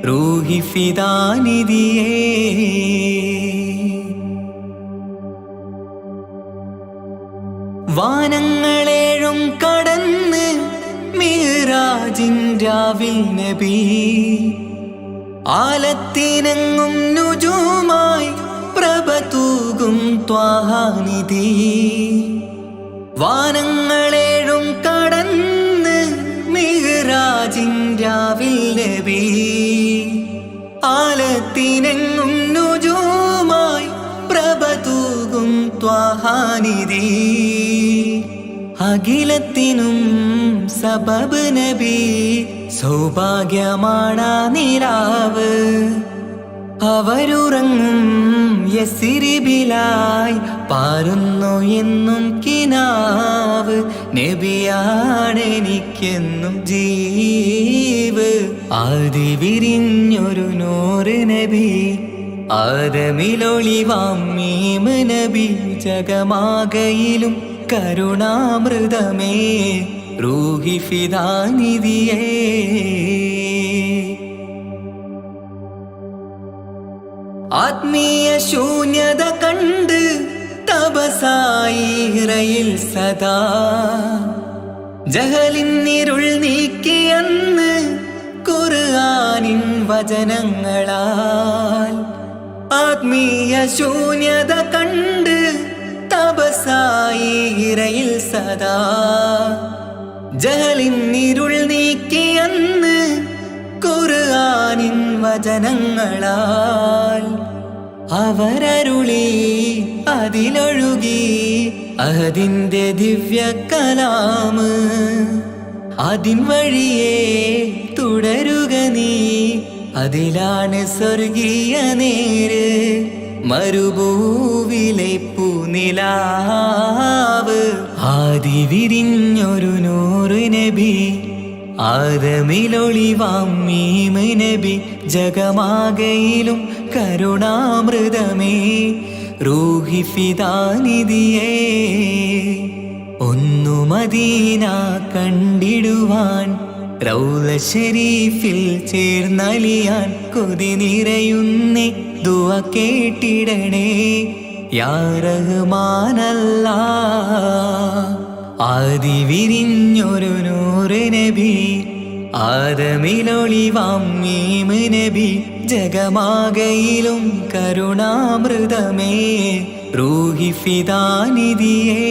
റൂഹി ഫിദാനിധിയേ വാനങ്ങളേഴും കടന്ന് മിഅ്റാജിൻ രാവിൽ നബി ആലത്തിനെങ്ങും നുജൂമായി പ്രഭ തൂകും ത്വാഹാനിധി വാനങ്ങളേഴും കടന്ന് മിഅ്റാജിൻ രാവിൽ നബി ആലത്തിനെങ്ങും നുജൂമായി പ്രഭ തൂകും ത്വാഹാനിധി അഖിലത്തിനും സബബ് നബി സൗഭാഗ്യമാണാ നിലാവ് അവരുറങ്ങും യസിരിബിലായി പാരുന്നു എന്നും കിനാവ് നബിയാണെനിക്കെന്നും ജീവ് ആദി വിരിഞ്ഞൊരു നൂറ് നബി ആദമിലൊളിവാം മീമ് നബി ജഗമാകയിലും കരുണാമൃതമേ റൂഹി ഫിദാനിധിയേ ആത്മീയ ശൂന്യത കണ്ട് തപസായി ഇറയിൽ സദാ ജഹലിന്നിരുൾ നീക്കിയെന്ന് ഖുർആനിൻ വചനങ്ങളാൽ ആത്മീയ ശൂന്യത കണ്ട് തപസായി ഇറയിൽ സദാ ജഹലിന്നിരുൾ നീക്കിയെന്ന് ഖുർആനിൻ വചനങ്ങളാൽ അവരരുളി അതിലൊഴുകി അഹദിന്റെ ദിവ്യ കലാമ് അതിൻ വഴിയേ തുടരുക നീ അതിലാണ് സ്വർഗീയ നേര് മരുഭൂവിലെ പൂനിലാവ് ആദി വിരിഞ്ഞൊരു നൂറ് നബി ആദമിലൊളിവാം മീമ് നബി ജഗമാകയിലും കരുണാമൃതമേ റൂഹി ഫിദാനിധിയേ ഒന്നു മദീന കണ്ടിടുവാൻ റൗള ശരീഫിൽ ചേർന്നലിയാൻ കൊതി നിറയുന്നേ ദുആ കേട്ടിടണേ യാ റഹ്മാനല്ലാ ആദി വിരിഞ്ഞൊരു നൂറ് നബി ആദമിലൊളിവാം മീമ് നബി ജഗമാകയിലും കരുണാമൃതമേ റൂഹി ഫിദാനിധിയേ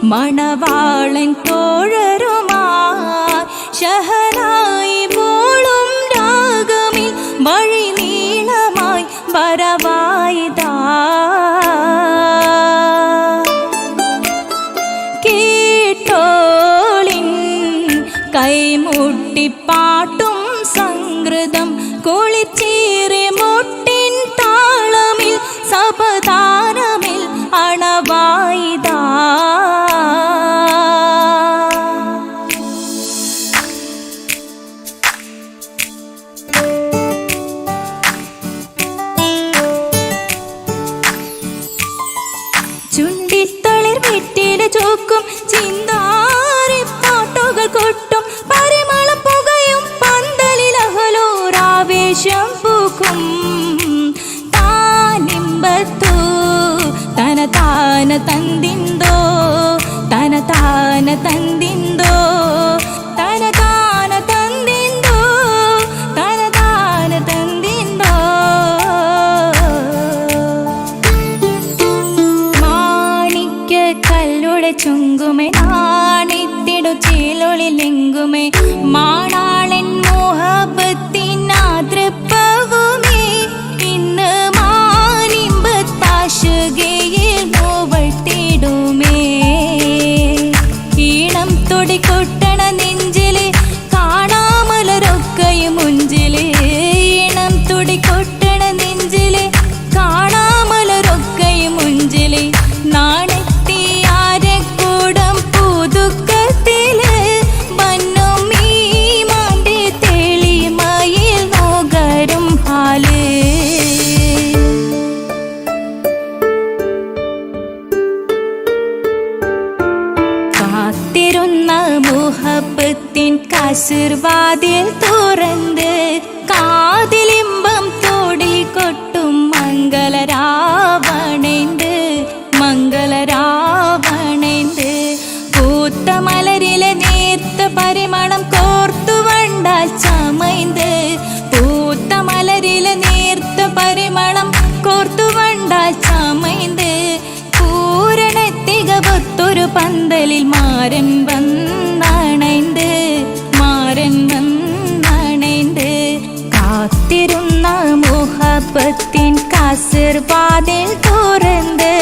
മണവാളൻ തോഴരുമായി ഷഹനായി പോളും രാഗമിൽ വഴി നീളമായി വരവായിതാ കേട്ടോളിൻ കൈമുട്ടിപ്പാട്ടും സംഗൃതം കുളിച്ചേറി മുട്ടിൻ താളമിൽ സപതാരമിൽ അണവായിതാ ചുണ്ടിത്തളിർ വെറ്റില ചോക്കും ചിന്താരിപ്പാട്ടുകൾ കൊട്ടും പരിമളം പുകയും പന്തലിലഹലോരാവേശം പൂക്കും താനിമ്പത്തു തന താന തന്തിന്തോ തന താന തന്തിന്തോ തന താന തന്തിന്തോ തന താന തന്തിന്തോ മാണിക്യ കല്ലുടെ ചുങ്കുമേ നാണിത്തിടു ചേലൊളിലെങ്കുമേ മാണാളൻ മോഹബത്തിനാതൃപ്പവുമേ ഇന്ന് മാനിമ്പത്താശുകയിൽ നോവട്ടിടുമേ ഈണം തൊടിക്കൊട്ടണ നെഞ്ചില് കാണാമലരൊക്കെയും മുഞ്ചില് ഈണം തൊടിക്കൊട്ടണ നെഞ്ചില് കാണാമലരൊക്കെയും മുഞ്ചില് നാണത്തിയാരക്കൂടം പുതുക്കത്തില് മണ്ണും ഈ മാന്റെ തെളിമയിൽ നോകരും ഹാല് കാത്തിരുന്ന മുഹബത്തിൻ കസിർവാതിൽ തുറന്ന് കാതിലിമ്പം തോടിൽ കൊട്ടും മംഗളരാവണേന്ത് മംഗളരാവണേന്ത് പൂത്ത മലരിലെ നേർത്ത പരിമളം കോർത്തു വണ്ടാൽ ചമൈന്ത് പൂത്ത മലരിലെ നേർത്ത പരിമളം കോർത്തു വണ്ടാൽ ചമൈന്ത് പൂരണത്തികവത്തൊരു പന്തലിൽ മാരൻ വന്നണൈന്ത് മാരൻ വന്നണൈന്ത് കാത്തിരുന്ന മുഹബത്തിൻ കസിർവാതിൽ തുറന്ന്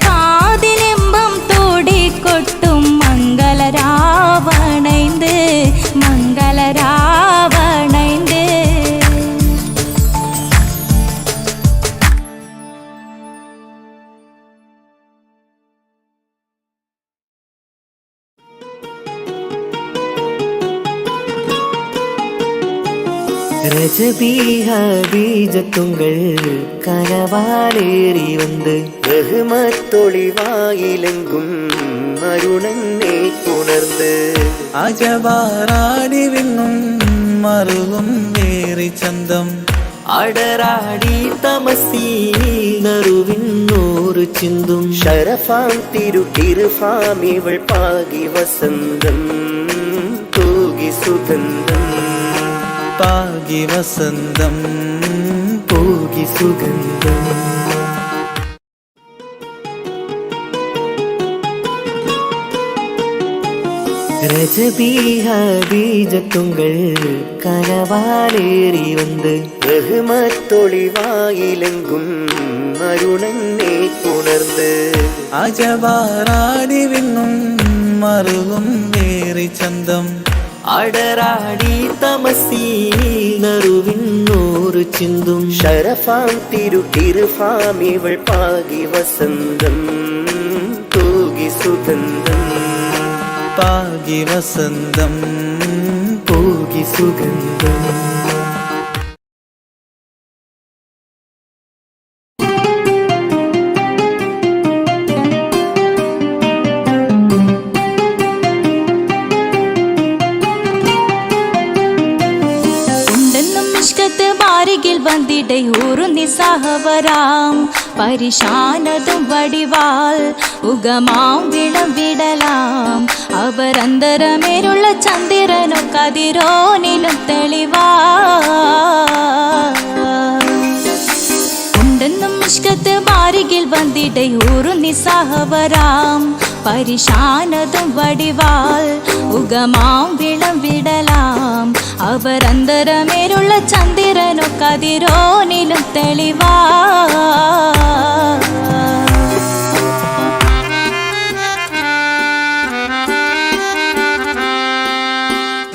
കാതിലിമ്പം തോടിക്കൊട്ടും മംഗളരാവണൈന്ത് മംഗളരാവണൈന്ത് ரஜபீஜத்துங்கள் கனவாலேறி வந்து ரஹ்மத்தொளிவாயிலெங்கும் அருணனை புணர்ந்து അജവാറാടി വിണ്ണും മറുകും വേറി ചന്തം അടരാടി തമസീ നറുവിന്നൂറ് ചിന്തും ഷരഫാം തിരുകിരുഫാം ഇവൾ പാകി വസന്തം തൂകി സുഗന്ധം പാകി വസന്തം പൂകി സുഗന്ധം രജബീജത്തുങ്ങൾ കനവാലേറി വന്ന് റഹ്മത്തൊളിവായിലെങ്കും അരുണനെ പുണർന്ന് അജവാറാടി വിണ്ണും മറുകും വേറി ചന്തം അടരാടി തമസീ നറുവിന്നൂറ് ചിന്തും ഷരഫാം തിരുകിരുഫാം ഇവൾ പാകി വസന്തം തൂകി സുഗന്ധം പാകി വസന്തം പൂകി സുഗന്ധം ബാരികിൽ വന്നിടை ഒരു നിസ്സഹവരാം പരിശാനതും വടിവാൾ ഉഗമാം വിളംവിടലാം അവരന്തരമേലുള്ള ചന്ദ്രനും കതിരോനിലും തെളിവാ ഉണ്ടെന്നും ഇഷ്കത്ത് ബാരികിൽ വന്നിടை ഒരു നിസ്സഹവരാം പരിശാനതും വടിവാൾ ഉഗമാം വിളവിടലാം അവരന്തരമേലുള്ള ചന്ദ്രനോ കതിരോനിലും തെളിവാ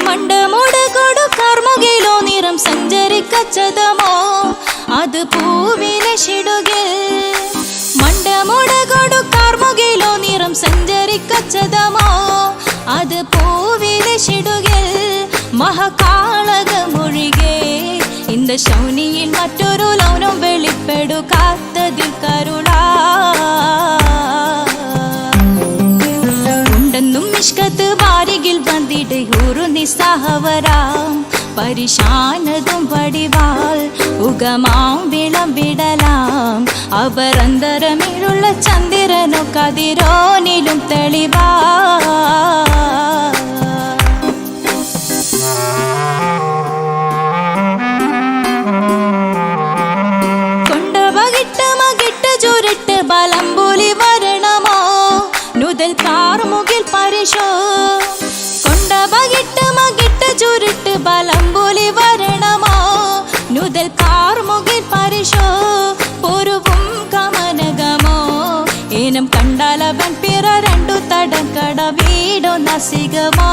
മണ്ടമുടകൊടു കർമുകിലോ നിറം സഞ്ചരിക്കച്ചതമോ അത് പൂവിലെ ഷിടുകിൽ മണ്ടമുടകൊടു കർമുകിലോ നിറം സഞ്ചരിക്കച്ചതമോ അത് പൂവിലെ ഷിടുകിൽ മഹകാളകമൊഴികെ இந்த ശൗനിയിൽ മറ്റൊരു ലൗനം വെളിപ്പെടു കാത്തതിൽ കരുളാ ഉണ്ടെന്നും നിഷ്കത്ത് വാരികിൽ വന്നിട്ട് ഒരു നിസ്സഹവരാം പരിശാനതും വടിവാൾ ഉഗമാം വിളവിടലാം അവരന്തരമിഴുള്ള ചന്ദ്രനോ കതിരോനിലും തെളിവാ ചുരുട്ട് ബലംബുലി വരണമോ നുതൽ കാർമുകിൽ പരിശോ കൊണ്ടപകിട്ട് മകിട്ട് ചുരുട്ട് ബലംബുലി വരണമോ നുതൽ കാർമുകിൽ പരിശോ പൊരുവും കമനകമോ ഏനം കണ്ടാലവൻ പിറ രണ്ടു തടക്കട വീടോ നസികമോ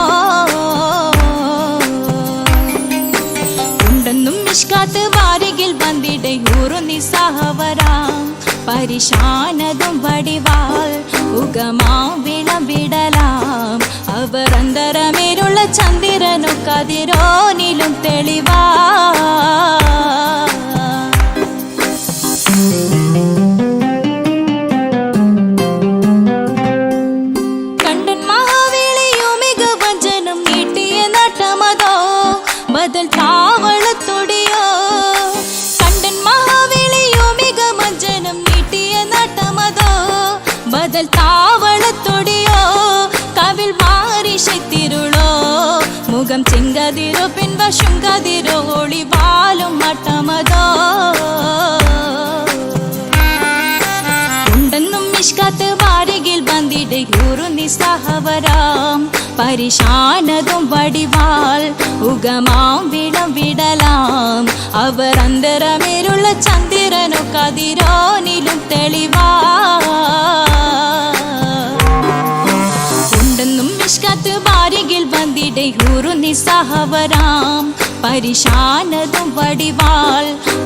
ഉണ്ടെന്നും നിഷ്കാത്ത് വാരികിൽ വന്നിട ഊറു നിസ്സഹവരാം പരിശാനതും വടിവാൾ ഉഗമാം വിളവിടലാം അവരന്തരമേലുള്ള ചന്ദ്രനോ കതിരോനിലും തെളിവാ കണ്ടൻ മഹാവേളിയോ മികവഞ്ചനം നീട്ടിയ നട്ടമതോ ബദൽ താവളത്തൊടിയോ കണ്ടൻ മഹാവേളിയോ മികവഞ്ചനം നീട്ടിയ നട്ടമതോ ബദൽ താവളത്തൊടിയോ കവിൽ മാറി ശക്തിരുളോ മുഖം ചെങ്കതിരോ പിൻവശം കതിരോ ഒളിവാലും മട്ടമതോ ഉണ്ടെന്നും നിഷ്കാത്ത് വാരികിൽ വന്നിട ഒരു നിസ്സഹവരാം പരിശാനതും വടിവാൾ ഉഗമാം വിളവിടലാം അവരന്തരമേലുള്ള ചന്ദ്രനോ കതിരോനിലും തെളിവാ ഉണ്ടെന്നും നിഷ്കാത്ത് വാരികിൽ വന്നിട ഒരു നിസ്സഹവരാം പരിശാനതും വടിവാൾ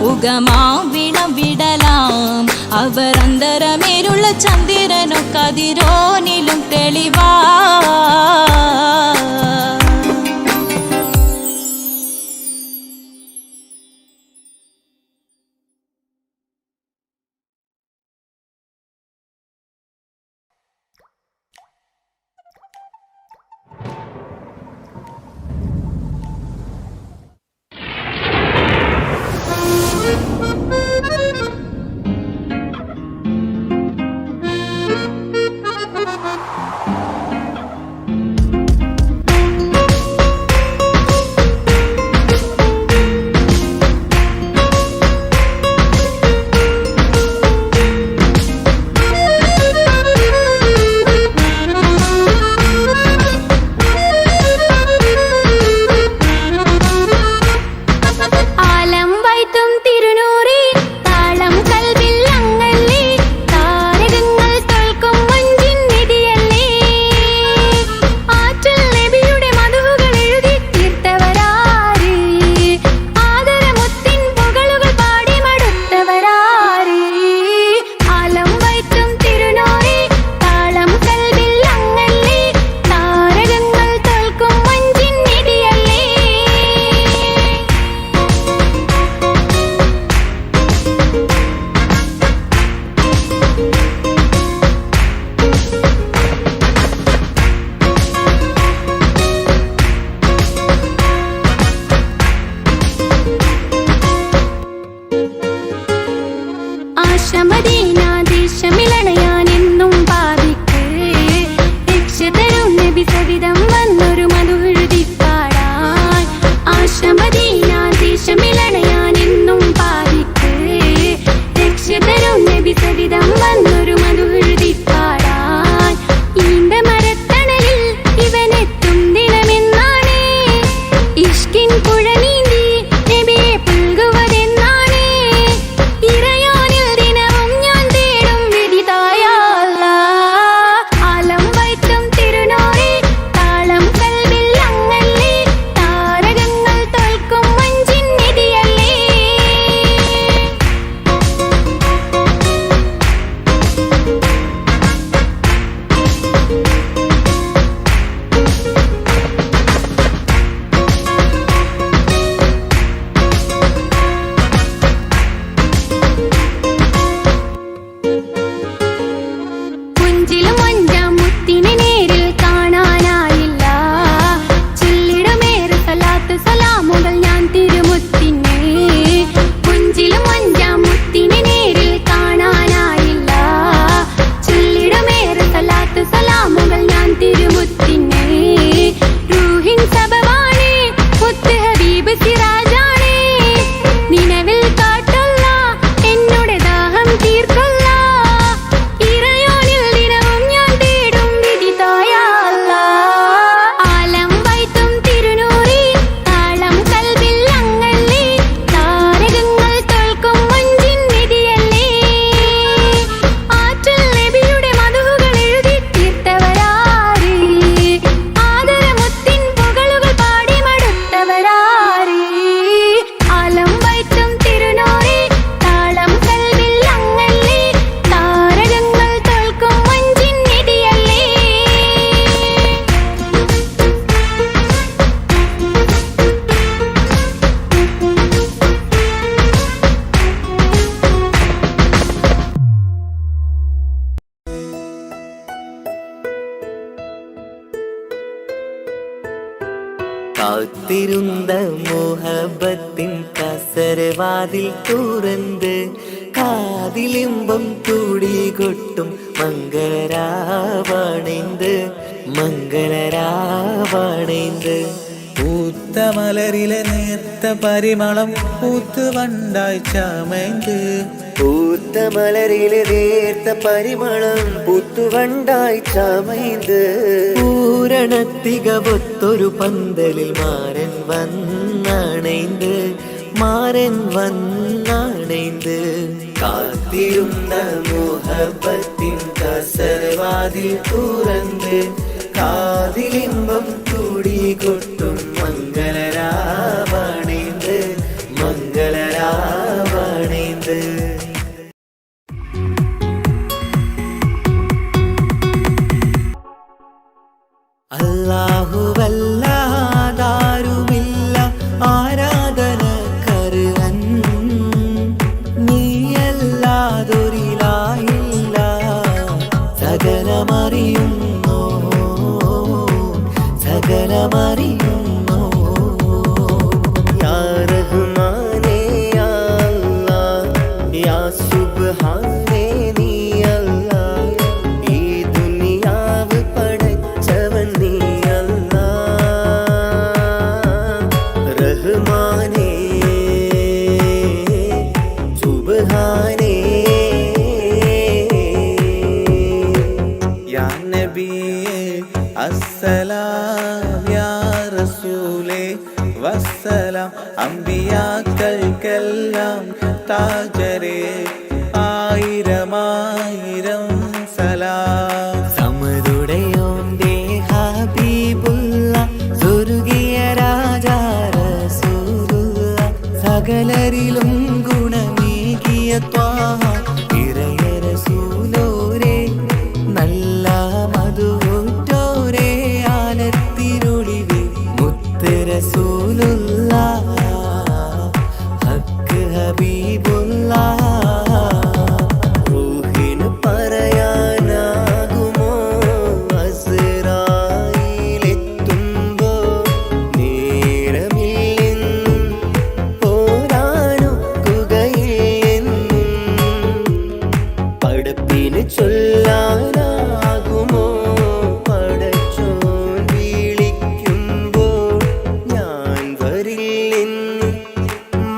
ഉഗമാം വിളവിടലാം അവരന്തരമേലുള്ള ചന്ദ്രനോ കതിരോനിലും തെളിവാ കാത്തിരുന്ന മോഹബത്തിൻ കസരവാതിൽ തുറന്ന് കാതിലിമ്പം കൂടി കൊട്ടും മംഗളരാവണൈந்து മംഗളരാവണൈந்து പൂത്ത മലരിലെ നേർത്ത പരിമളം പൂത്ത് വണ്ടായി ചമൈந்து പൂത്ത മലരിലെ നേർത്ത പരിമളം പൂത്തുവണ്ടായി ചമൈந்து പൂരണത്തികവൊത്തൊരു പന്തലിൽ മാരൻ വന്നണൈந்து മാരൻ വന്നണൈந்து കാത്തിരുന്ന മോഹബത്തിൻ കസരവാതിൽ തുറന്ന് കാതിലിമ്പം കൂടി കൊട്ടും മംഗളരാവണൈந்து മംഗളരാവണൈந்து അല്ലാഹുവല്ലാതാരുമില്ല ആരാധനക്കർഹൻ നീയല്ലാതൊരിലായില്ല സകലമറിയുന്നോ സകലമറിയുന്നോ യാ റഹ്മാനേ യാ അല്ലാഹ് യാ സുബ്ഹാനേ നീ അല്ലാഹ് ഈ ദുനിയാവ് പടച്ചവൻ നീ അല്ലാഹ് റഹ്മാനേ സുബ്ഹാനേ യാ നബിയേ അസ്സലാം യാ റസൂലേ വസ്സലാം അമ്പിയാക്കൾക്കെല്ലാം താജരേ ആയിരമായിരം സലാം സമതുടയോന്റെ ഹബീബുള്ള സ്വർഗീയ രാജാ റസൂലുള്ള സകലരിലും ഗുണമേകിയ ത്വാഹ ഇറയ റസൂലോരേ നല്ല മധുറ്റോരേ ആലത്തിരുളിവേ മുത്ത് റസൂലുള്ള ഹക്ക് ഹബീബുള്ള റൂഹിന് പറയാനാകുമോ അസ്റായിലെത്തുമ്പോ നേരമില്ലെന്നും പോരാനൊക്കുകയില്ലെന്നും പടപ്പിന് ചൊല്ലാനാകുമോ പടച്ചോൻ വിളിക്കുമ്പോൾ ഞാൻ വരില്ലെന്നും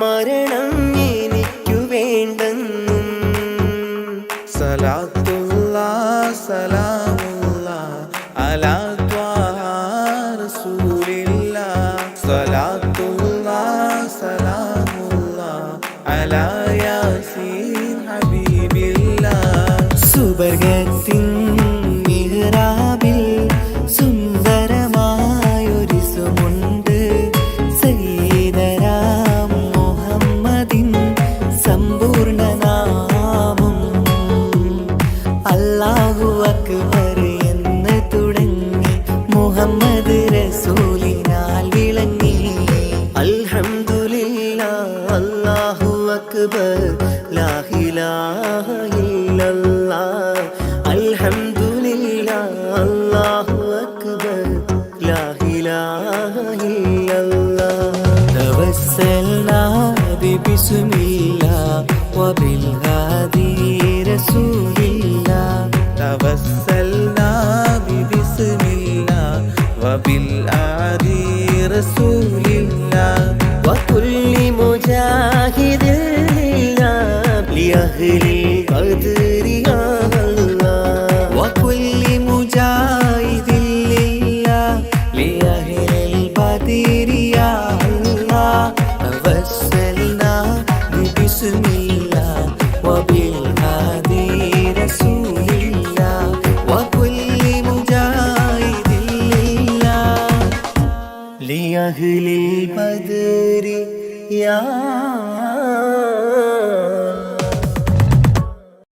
മരണം എനിക്കു വേണ്ടെന്നും സലാത്തുല്ലാഹ് സലാമുല്ലാഹ് അലാ ത്വാഹ റസൂലില്ലാഹ് സലാത്തുല്ലാഹ് സലാമുല്ലാഹ് അലാ യാസീൻ ഹബീബില്ലാഹ് സുബർഗത്തിൻ മിഹ്റാബിൽ സുന്ദരമായൊരു സുമുണ്ട് സയ്യിദനാം മുഹമ്മദിൻ സമ്പൂർണ്ണ നാമം അല്ലാഹു അക്ബർ എന്ന് തുടങ്ങി മുഹമ്മദ് റസൂലിനാൽ വിളങ്ങി അൽഹംദുലില്ലാഹ് അല്ലാഹു അക്ബർ ലാ ഇലാഹ ഇല്ലല്ലാഹ് അൽഹംദുലില്ലാഹ് അല്ലാഹു അക്ബർ ലാ ഇലാഹ ഇല്ലല്ലാഹ് توسلنا ببسم الله وبالهادي رسول الله توسلنا ببسم الله وبالهادي رسول الله وكل مجاهد لله لأهل القدر يا الله وكل مجاهد لله لأهل البدر يا الله توسلنا ببسم الله وبالهادي رسول الله وكل مجاهد لله لأهل البدر يا